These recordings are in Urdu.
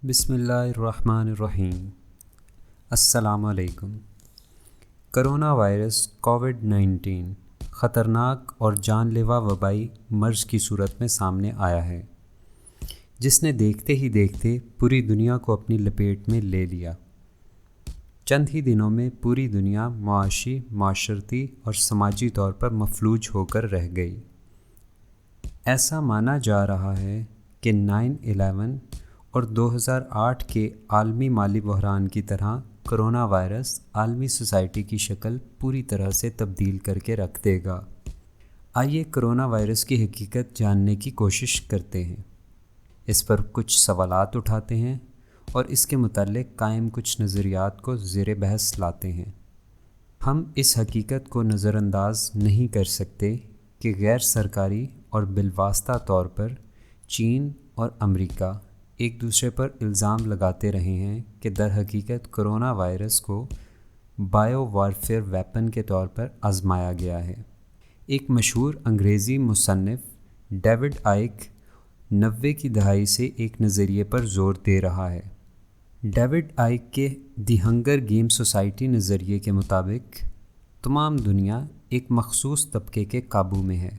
بسم اللہ الرحمن الرحیم۔ السلام علیکم۔ کرونا وائرس کووڈ-19 خطرناک اور جان لیوا وبائی مرض کی صورت میں سامنے آیا ہے، جس نے دیکھتے ہی دیکھتے پوری دنیا کو اپنی لپیٹ میں لے لیا۔ چند ہی دنوں میں پوری دنیا معاشی، معاشرتی اور سماجی طور پر مفلوج ہو کر رہ گئی۔ ایسا مانا جا رہا ہے کہ 9/11 اور 2008 کے عالمی مالی بحران کی طرح کرونا وائرس عالمی سوسائٹی کی شکل پوری طرح سے تبدیل کر کے رکھ دے گا۔ آئیے کرونا وائرس کی حقیقت جاننے کی کوشش کرتے ہیں، اس پر کچھ سوالات اٹھاتے ہیں اور اس کے متعلق قائم کچھ نظریات کو زیر بحث لاتے ہیں۔ ہم اس حقیقت کو نظر انداز نہیں کر سکتے کہ غیر سرکاری اور بالواسطہ طور پر چین اور امریکہ ایک دوسرے پر الزام لگاتے رہے ہیں کہ در حقیقت کرونا وائرس کو بائیو وارفیئر ویپن کے طور پر آزمایا گیا ہے۔ ایک مشہور انگریزی مصنف ڈیوڈ آئک 90 کی دہائی سے ایک نظریے پر زور دے رہا ہے۔ ڈیوڈ آئک کے دی ہنگر گیم سوسائٹی نظریے کے مطابق تمام دنیا ایک مخصوص طبقے کے قابو میں ہے۔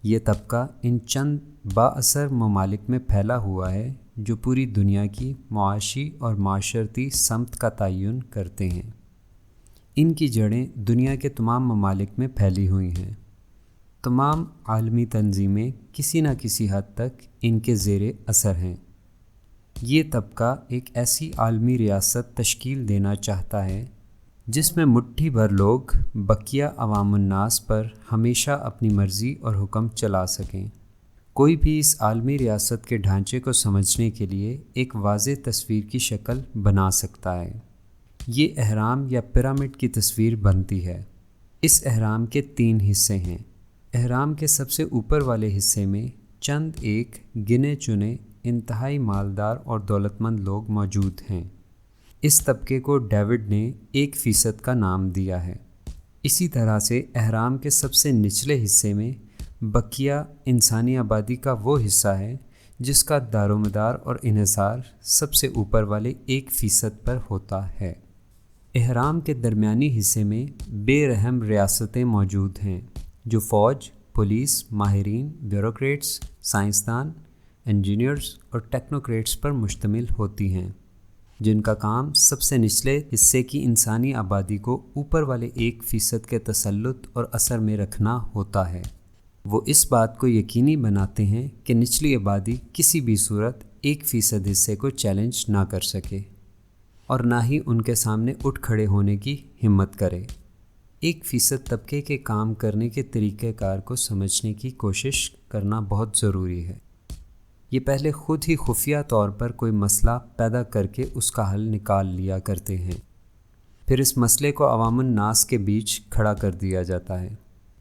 یہ طبقہ ان چند با اثر ممالک میں پھیلا ہوا ہے جو پوری دنیا کی معاشی اور معاشرتی سمت کا تعین کرتے ہیں۔ ان کی جڑیں دنیا کے تمام ممالک میں پھیلی ہوئی ہیں۔ تمام عالمی تنظیمیں کسی نہ کسی حد تک ان کے زیر اثر ہیں۔ یہ طبقہ ایک ایسی عالمی ریاست تشکیل دینا چاہتا ہے جس میں مٹھی بھر لوگ بقیہ عوام الناس پر ہمیشہ اپنی مرضی اور حکم چلا سکیں۔ کوئی بھی اس عالمی ریاست کے ڈھانچے کو سمجھنے کے لیے ایک واضح تصویر کی شکل بنا سکتا ہے۔ یہ اہرام یا پیرامڈ کی تصویر بنتی ہے۔ اس اہرام کے 3 حصے ہیں۔ اہرام کے سب سے اوپر والے حصے میں چند ایک گنے چنے انتہائی مالدار اور دولت مند لوگ موجود ہیں۔ اس طبقے کو ڈیوڈ نے 1% کا نام دیا ہے۔ اسی طرح سے اہرام کے سب سے نچلے حصے میں بقیہ انسانی آبادی کا وہ حصہ ہے جس کا دارومدار اور انحصار سب سے اوپر والے 1% پر ہوتا ہے۔ اہرام کے درمیانی حصے میں بے رحم ریاستیں موجود ہیں جو فوج، پولیس، ماہرین، بیوروکریٹس، سائنسدان، انجینئرز اور ٹیکنوکریٹس پر مشتمل ہوتی ہیں، جن کا کام سب سے نچلے حصے کی انسانی آبادی کو اوپر والے 1% کے تسلط اور اثر میں رکھنا ہوتا ہے۔ وہ اس بات کو یقینی بناتے ہیں کہ نچلی آبادی کسی بھی صورت 1% حصے کو چیلنج نہ کر سکے اور نہ ہی ان کے سامنے اٹھ کھڑے ہونے کی ہمت کرے۔ 1% طبقے کے کام کرنے کے طریقہ کار کو سمجھنے کی کوشش کرنا بہت ضروری ہے۔ یہ پہلے خود ہی خفیہ طور پر کوئی مسئلہ پیدا کر کے اس کا حل نکال لیا کرتے ہیں، پھر اس مسئلے کو عوام الناس کے بیچ کھڑا کر دیا جاتا ہے۔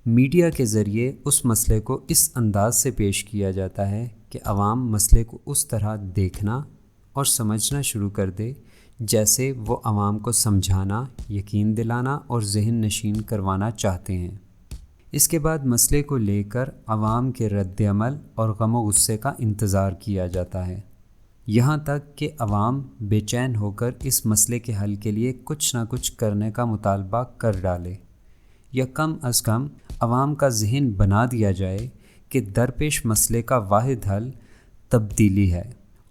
میڈیا کے ذریعے اس مسئلے کو اس انداز سے پیش کیا جاتا ہے کہ عوام مسئلے کو اس طرح دیکھنا اور سمجھنا شروع کر دے جیسے وہ عوام کو سمجھانا، یقین دلانا اور ذہن نشین کروانا چاہتے ہیں۔ اس کے بعد مسئلے کو لے کر عوام کے رد عمل اور غم و غصے کا انتظار کیا جاتا ہے، یہاں تک کہ عوام بے چین ہو کر اس مسئلے کے حل کے لیے کچھ نہ کچھ کرنے کا مطالبہ کر ڈالے، یا کم از کم عوام کا ذہن بنا دیا جائے کہ درپیش مسئلے کا واحد حل تبدیلی ہے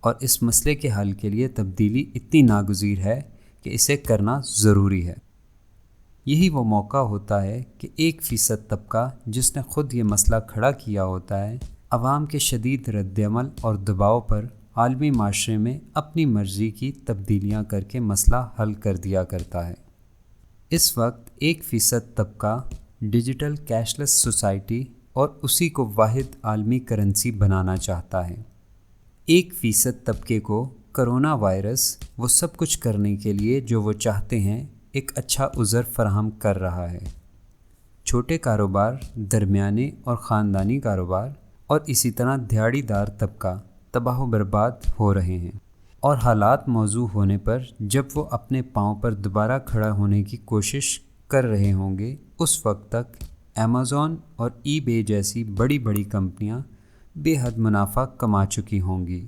اور اس مسئلے کے حل کے لیے تبدیلی اتنی ناگزیر ہے کہ اسے کرنا ضروری ہے۔ یہی وہ موقع ہوتا ہے کہ 1% طبقہ جس نے خود یہ مسئلہ کھڑا کیا ہوتا ہے، عوام کے شدید رد عمل اور دباؤ پر عالمی معاشرے میں اپنی مرضی کی تبدیلیاں کر کے مسئلہ حل کر دیا کرتا ہے۔ اس وقت 1% طبقہ ڈیجیٹل کیش لیس سوسائٹی اور اسی کو واحد عالمی کرنسی بنانا چاہتا ہے۔ 1% طبقے کو کرونا وائرس وہ سب کچھ کرنے کے لیے جو وہ چاہتے ہیں ایک اچھا عذر فراہم کر رہا ہے۔ چھوٹے کاروبار، درمیانے اور خاندانی کاروبار اور اسی طرح دھاڑی دار طبقہ تباہ و برباد ہو رہے ہیں، اور حالات موزوں ہونے پر جب وہ اپنے پاؤں پر دوبارہ کھڑا ہونے کی کوشش کر رہے ہوں گے، اس وقت تک ایمیزون اور ای بے جیسی بڑی بڑی کمپنیاں بے حد منافع کما چکی ہوں گی۔